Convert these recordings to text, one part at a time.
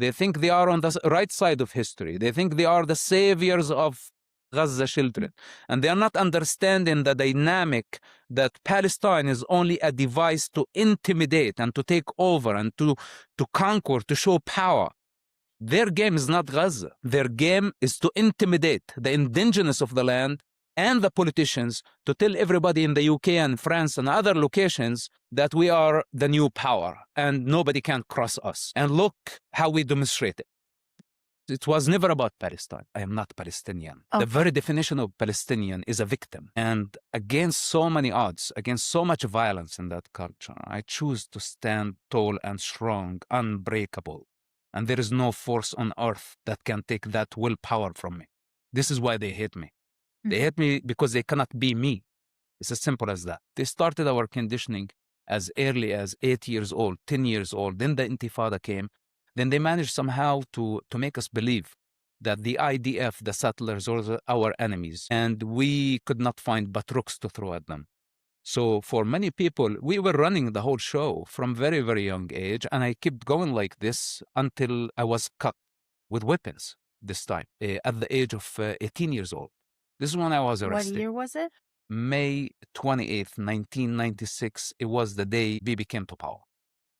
They think they are on the right side of history. They think they are the saviors of Gaza children. And they are not understanding the dynamic that Palestine is only a device to intimidate and to take over and to conquer, to show power. Their game is not Gaza. Their game is to intimidate the indigenous of the land and the politicians, to tell everybody in the UK and France and other locations that we are the new power and nobody can cross us. And look how we demonstrate it. It was never about Palestine. I am not Palestinian. Okay. The very definition of Palestinian is a victim. And against so many odds, against so much violence in that culture, I choose to stand tall and strong, unbreakable. And there is no force on earth that can take that willpower from me. This is why they hate me. They hate me because they cannot be me. It's as simple as that. They started our conditioning as early as 8 years old, 10 years old. Then the Intifada came. Then they managed somehow to make us believe that the IDF, the settlers, were our enemies. And we could not find but rocks to throw at them. So for many people, we were running the whole show from very, very young age. And I kept going like this until I was cut with weapons this time at the age of 18 years old. This is when I was arrested. What year was it? May 28th, 1996. It was the day Bibi came to power.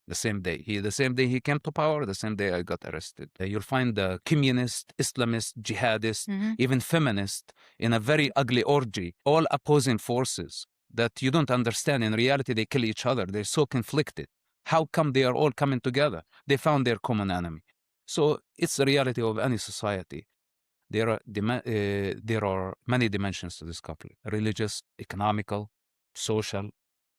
The same day. The same day he came to power, the same day I got arrested. You'll find the communist, Islamist, jihadist, even feminist in a very ugly orgy, all opposing forces that you don't understand. In reality, they kill each other. They're so conflicted. How come they are all coming together? They found their common enemy. So it's the reality of any society. There are many dimensions to this conflict: religious, economical, social,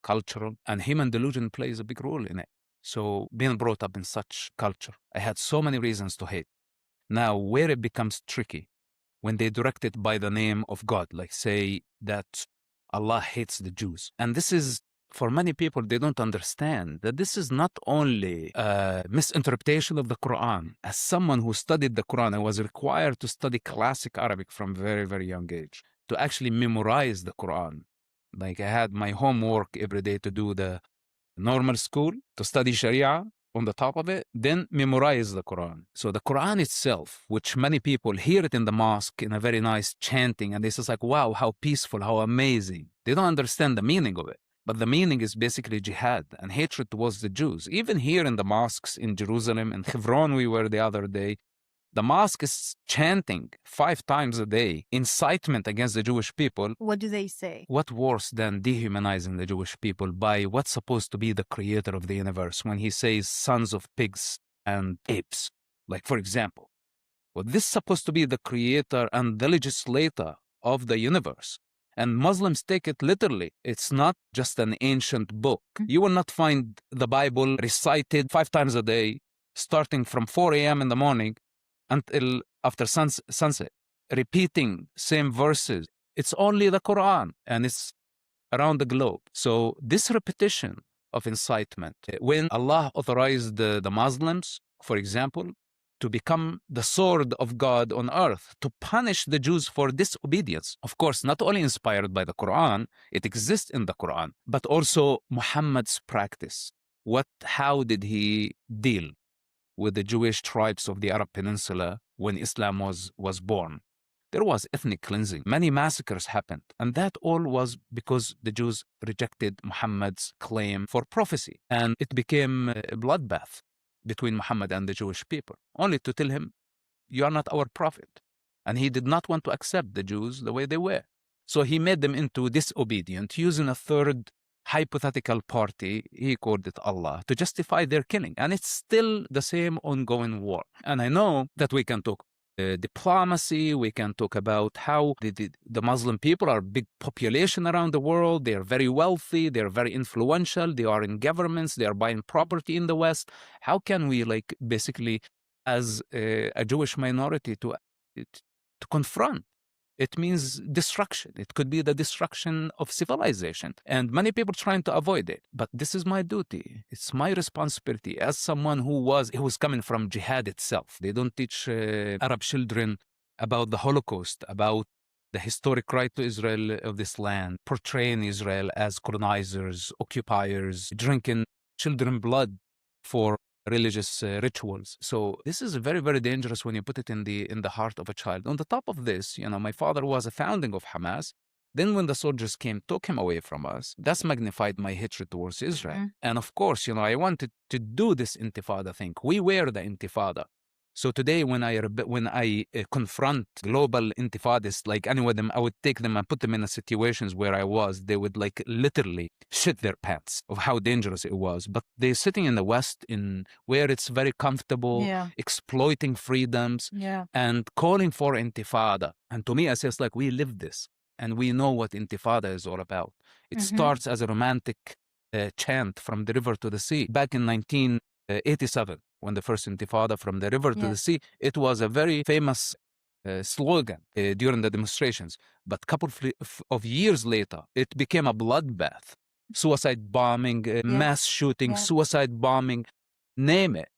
cultural, and human delusion plays a big role in it. So being brought up in such culture, I had so many reasons to hate. Now, where it becomes tricky, when they direct it by the name of God, like say that Allah hates the Jews. And this is, for many people, they don't understand that this is not only a misinterpretation of the Quran. As someone who studied the Quran, I was required to study classic Arabic from very, very young age, to actually memorize the Quran. Like I had my homework every day to do the normal school, to study Sharia on the top of it, then memorize the Quran. So the Quran itself, which many people hear it in the mosque in a very nice chanting, and they say like, wow, how peaceful, how amazing. They don't understand the meaning of it. But the meaning is basically jihad and hatred towards the Jews. Even here in the mosques in Jerusalem, in Hebron we were the other day, the mosque is chanting 5 times a day, incitement against the Jewish people. What do they say? What worse than dehumanizing the Jewish people by what's supposed to be the creator of the universe when he says sons of pigs and apes? Like, for example, well, this is supposed to be the creator and the legislator of the universe. And Muslims take it literally. It's not just an ancient book. You will not find the Bible recited 5 times a day, starting from 4 a.m. in the morning until after sunset, repeating same verses. It's only the Quran, and it's around the globe. So this repetition of incitement, when Allah authorized the Muslims, for example, to become the sword of God on earth, to punish the Jews for disobedience. Of course, not only inspired by the Quran, it exists in the Quran, but also Muhammad's practice. How did he deal with the Jewish tribes of the Arab Peninsula when Islam was born? There was ethnic cleansing. Many massacres happened. And that all was because the Jews rejected Muhammad's claim for prophecy. And it became a bloodbath between Muhammad and the Jewish people, only to tell him, you are not our prophet. And he did not want to accept the Jews the way they were. So he made them into disobedient, using a third hypothetical party, he called it Allah, to justify their killing. And it's still the same ongoing war. And I know that we can talk diplomacy, we can talk about how the Muslim people are a big population around the world, they are very wealthy, they are very influential, they are in governments, they are buying property in the West. How can we, like, basically, as a Jewish minority, to confront? It means destruction. It could be the destruction of civilization. And many people trying to avoid it. But this is my duty. It's my responsibility as someone who was coming from jihad itself. They don't teach Arab children about the Holocaust, about the historic right to Israel of this land, portraying Israel as colonizers, occupiers, drinking children's blood for religious rituals. So this is very, very dangerous when you put it in the heart of a child. On the top of this, my father was a founding of Hamas. Then when the soldiers came, took him away from us, that's magnified my hatred towards Israel. Mm-hmm. And of course, I wanted to do this intifada thing. We were the intifada. So today, when I confront global intifadis, like any of them, I would take them and put them in the situations where I was. They would like literally shit their pants of how dangerous it was. But they're sitting in the West, in where it's very comfortable, exploiting freedoms, and calling for intifada. And to me, I say it's like we live this, and we know what intifada is all about. It starts as a romantic chant from the river to the sea back in 1987. When the First Intifada, from the river to the sea, it was a very famous slogan during the demonstrations. But a couple of years later, it became a bloodbath. Suicide bombing, mass shooting, suicide bombing, name it.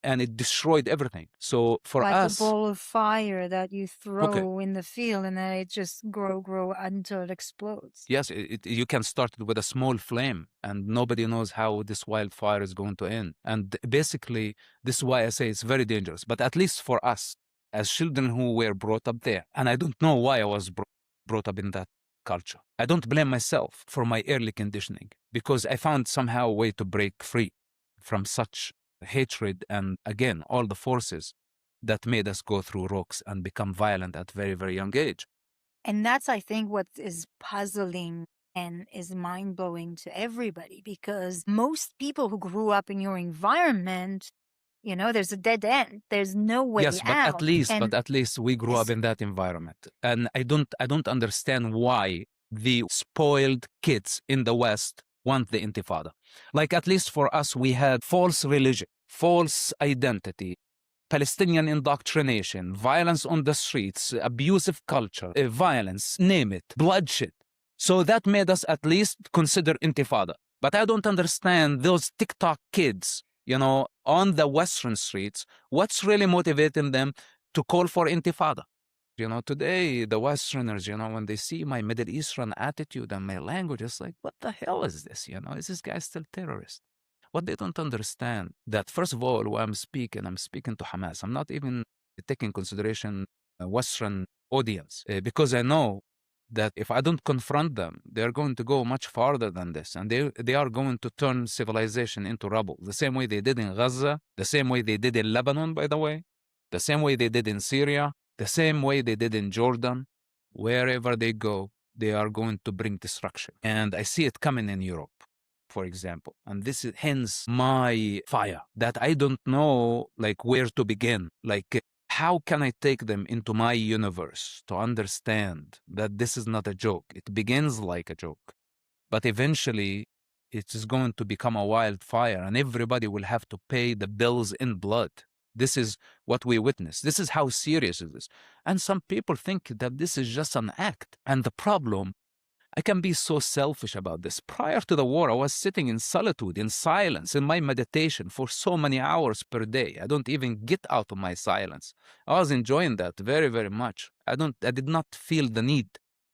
And it destroyed everything. So for like us... Like a ball of fire that you throw in the field and then it just grow until it explodes. Yes, you can start it with a small flame and nobody knows how this wildfire is going to end. And basically, this is why I say it's very dangerous. But at least for us, as children who were brought up there, and I don't know why I was brought up in that culture. I don't blame myself for my early conditioning because I found somehow a way to break free from such hatred and, again, all the forces that made us go through rocks and become violent at very, very young age. And that's, I think, what is puzzling and is mind-blowing to everybody, because most people who grew up in your environment, there's a dead end. There's no way out. Yes, but at least we grew up in that environment. And I don't understand why the spoiled kids in the West want the intifada. Like, at least for us, we had false religion, false identity, Palestinian indoctrination, violence on the streets, abusive culture, violence, name it, bloodshed. So that made us at least consider intifada. But I don't understand those TikTok kids, on the Western streets, what's really motivating them to call for intifada? Today, the Westerners, when they see my Middle Eastern attitude and my language, it's like, what the hell is this? Is this guy still terrorist? What they don't understand, that first of all, when I'm speaking to Hamas. I'm not even taking consideration a Western audience because I know that if I don't confront them, they're going to go much farther than this. And they are going to turn civilization into rubble. The same way they did in Gaza, the same way they did in Lebanon, by the way, the same way they did in Syria, the same way they did in Jordan. Wherever they go, they are going to bring destruction. And I see it coming in Europe, for example. And this is hence my fire, that I don't know where to begin. How can I take them into my universe to understand that this is not a joke? It begins like a joke, but eventually it is going to become a wildfire and everybody will have to pay the bills in blood. This is what we witness. This is how serious it is. And some people think that this is just an act. And the problem, I can be so selfish about this. Prior to the war, I was sitting in solitude, in silence, in my meditation for so many hours per day. I don't even get out of my silence. I was enjoying that very, very much. I did not feel the need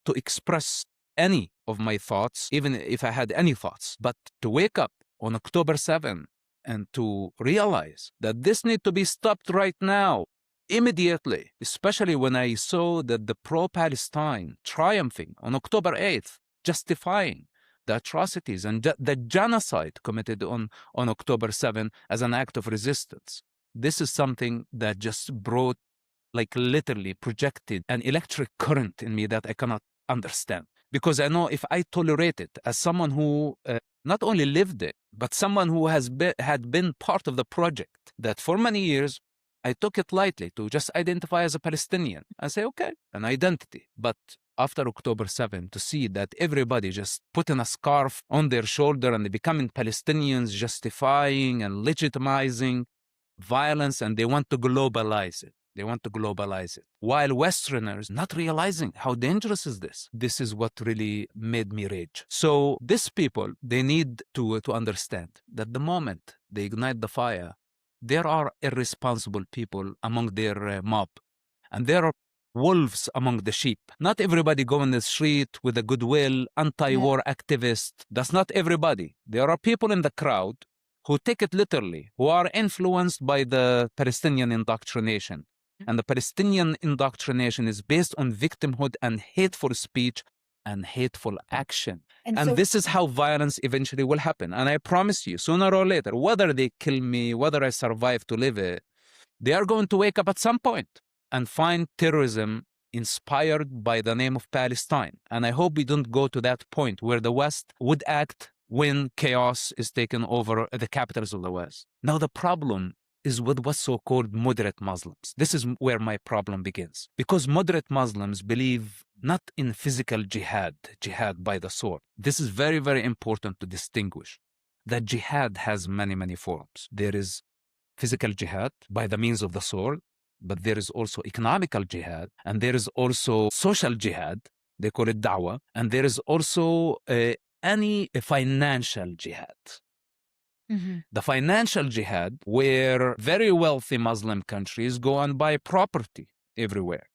to express any of my thoughts, even if I had any thoughts. But to wake up on October 7th and to realize that this needs to be stopped right now, immediately, especially when I saw that the pro-Palestine triumphing on October 8th, justifying the atrocities and the genocide committed on October 7th as an act of resistance. This is something that just brought, literally projected an electric current in me that I cannot understand. Because I know if I tolerate it as someone who not only lived it, but someone who had been part of the project, that for many years, I took it lightly to just identify as a Palestinian. I say, okay, an identity. But after October 7th, to see that everybody just putting a scarf on their shoulder and becoming Palestinians, justifying and legitimizing violence, and they want to globalize it. They want to globalize it. While Westerners not realizing how dangerous is this. This is what really made me rage. So these people, they need to understand that the moment they ignite the fire, there are irresponsible people among their mob, and there are wolves among the sheep. Not everybody go in the street with a goodwill, anti-war activist. That's not everybody. There are people in the crowd who take it literally, who are influenced by the Palestinian indoctrination. And the Palestinian indoctrination is based on victimhood and hateful speech and hateful action. And so this is how violence eventually will happen. And I promise you, sooner or later, whether they kill me, whether I survive to live it, they are going to wake up at some point and find terrorism inspired by the name of Palestine. And I hope we don't go to that point where the West would act when chaos is taken over the capitals of the West. Now, the problem is with what's so-called moderate Muslims. This is where my problem begins. Because moderate Muslims believe not in physical jihad by the sword. This is very, very important to distinguish. That jihad has many, many forms. There is physical jihad by the means of the sword, but there is also economical jihad, and there is also social jihad, they call it da'wah, and there is also any financial jihad. Mm-hmm. The financial jihad, where very wealthy Muslim countries go and buy property everywhere.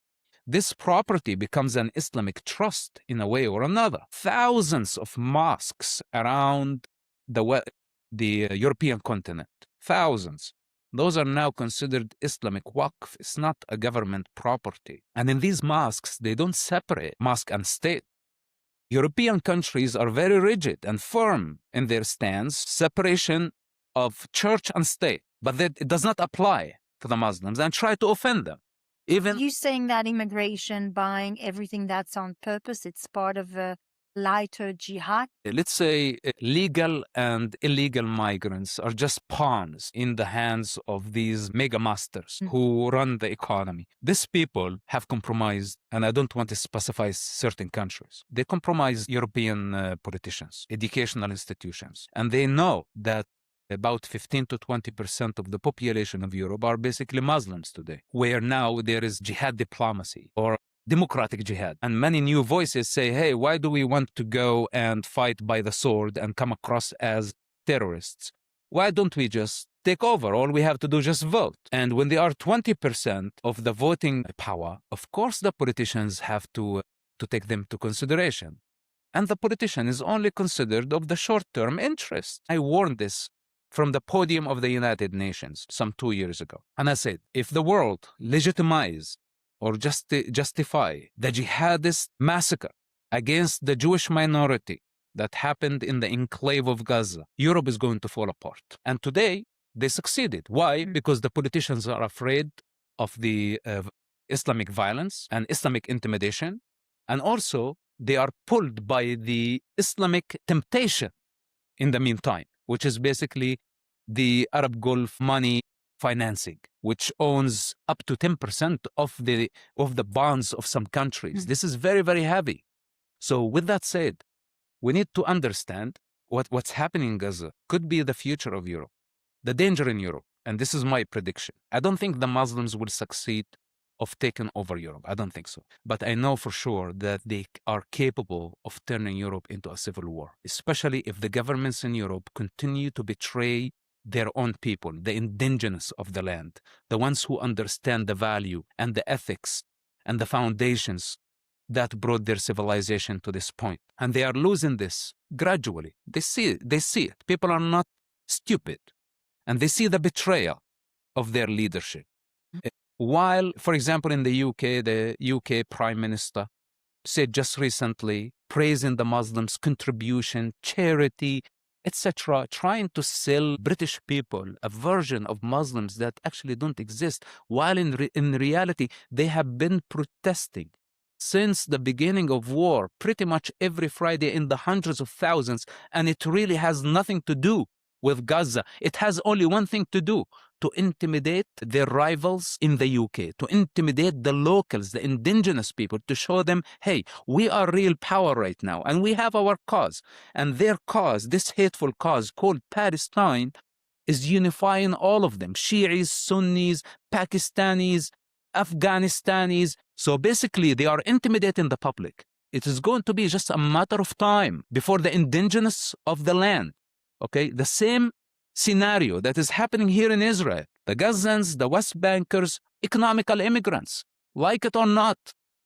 This property becomes an Islamic trust in a way or another. Thousands of mosques around the European continent, thousands. Those are now considered Islamic waqf. It's not a government property. And in these mosques, they don't separate mosque and state. European countries are very rigid and firm in their stance, separation of church and state, but that it does not apply to the Muslims and try to offend them. Even you saying that immigration, buying everything that's on purpose, it's part of a lighter jihad? let's say legal and illegal migrants are just pawns in the hands of these mega masters who run the economy. These people have compromised, and I don't want to specify certain countries. They compromise European politicians, educational institutions, and they know that about 15 to 20% of the population of Europe are basically Muslims today, where now there is jihad diplomacy or democratic jihad. And many new voices say, hey, why do we want to go and fight by the sword and come across as terrorists? Why don't we just take over? All we have to do is just vote. And when they are 20% of the voting power, of course the politicians have to take them to consideration. And the politician is only considered of the short-term interest. I warned this from the podium of the United Nations some 2 years ago. And I said, if the world legitimizes or justify the jihadist massacre against the Jewish minority that happened in the enclave of Gaza, Europe is going to fall apart. And today, they succeeded. Why? Because the politicians are afraid of the Islamic violence and Islamic intimidation, and also they are pulled by the Islamic temptation in the meantime, which is basically the Arab Gulf money financing, which owns up to 10% of the bonds of some countries. This is very, very heavy. So with that said, we need to understand what's happening in Gaza could be the future of Europe, the danger in Europe. And this is my prediction. I don't think the Muslims will succeed of taking over Europe. I don't think so. But I know for sure that they are capable of turning Europe into a civil war, especially if the governments in Europe continue to betray their own people, the indigenous of the land, the ones who understand the value and the ethics and the foundations that brought their civilization to this point. And they are losing this gradually. They see it. People are not stupid. And they see the betrayal of their leadership. While, for example, in the UK Prime Minister said just recently, praising the Muslims' contribution, charity, etc., trying to sell British people a version of Muslims that actually don't exist, while in reality, they have been protesting since the beginning of war, pretty much every Friday in the hundreds of thousands, and it really has nothing to do with Gaza. It has only one thing to do: to intimidate their rivals in the UK, to intimidate the locals, the indigenous people, to show them, hey, we are real power right now, and we have our cause. And their cause, this hateful cause called Palestine, is unifying all of them: Shi'is, Sunnis, Pakistanis, Afghanistanis. So basically, they are intimidating the public. It is going to be just a matter of time before the indigenous of the land, okay, the same scenario that is happening here in Israel, the Gazans, the West Bankers, economical immigrants, like it or not,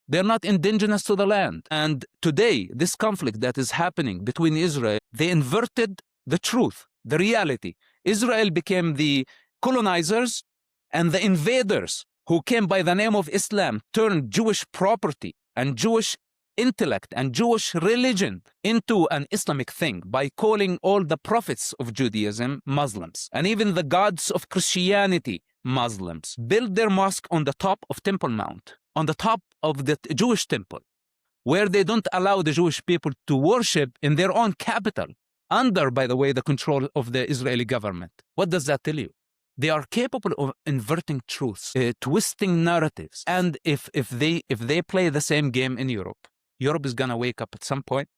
they're not indigenous to the land. And today, this conflict that is happening between Israel, they inverted the truth, the reality. Israel became the colonizers, and the invaders who came by the name of Islam turned Jewish property and Jewish intellect and Jewish religion into an Islamic thing by calling all the prophets of Judaism Muslims, and even the gods of Christianity Muslims. Build their mosque on the top of Temple Mount, on the top of the Jewish temple, where they don't allow the Jewish people to worship in their own capital, under, by the way, the control of the Israeli government. What does that tell you? They are capable of inverting truths, twisting narratives. And if they play the same game in Europe, Europe is going to wake up at some point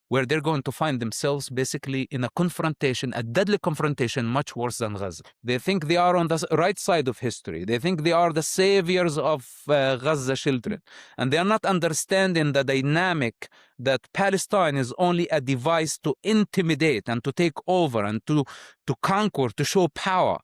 where they're going to find themselves basically in a confrontation, a deadly confrontation, much worse than Gaza. They think they are on the right side of history. They think they are the saviors of Gaza children. And they are not understanding the dynamic that Palestine is only a device to intimidate and to take over and to conquer, to show power.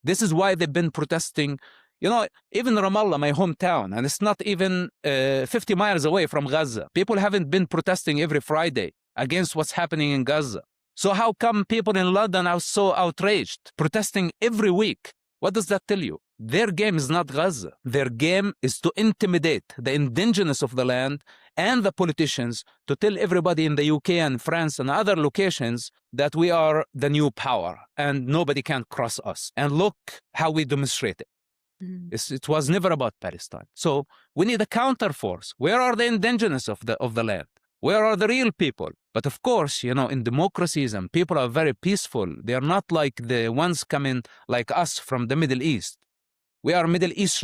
This is why they've been protesting. You know, even Ramallah, my hometown, and it's not even 50 miles away from Gaza. People haven't been protesting every Friday against what's happening in Gaza. So how come people in London are so outraged, protesting every week? What does that tell you? Their game is not Gaza. Their game is to intimidate the indigenous of the land and the politicians, to tell everybody in the UK and France and other locations that we are the new power and nobody can cross us. And look how we demonstrate it. It was never about Palestine. So we need a counterforce. Where are the indigenous of the land? Where are the real people? But of course, you know, in democracies, and people are very peaceful. They are not like the ones coming like us from the Middle East. We are Middle Easterns.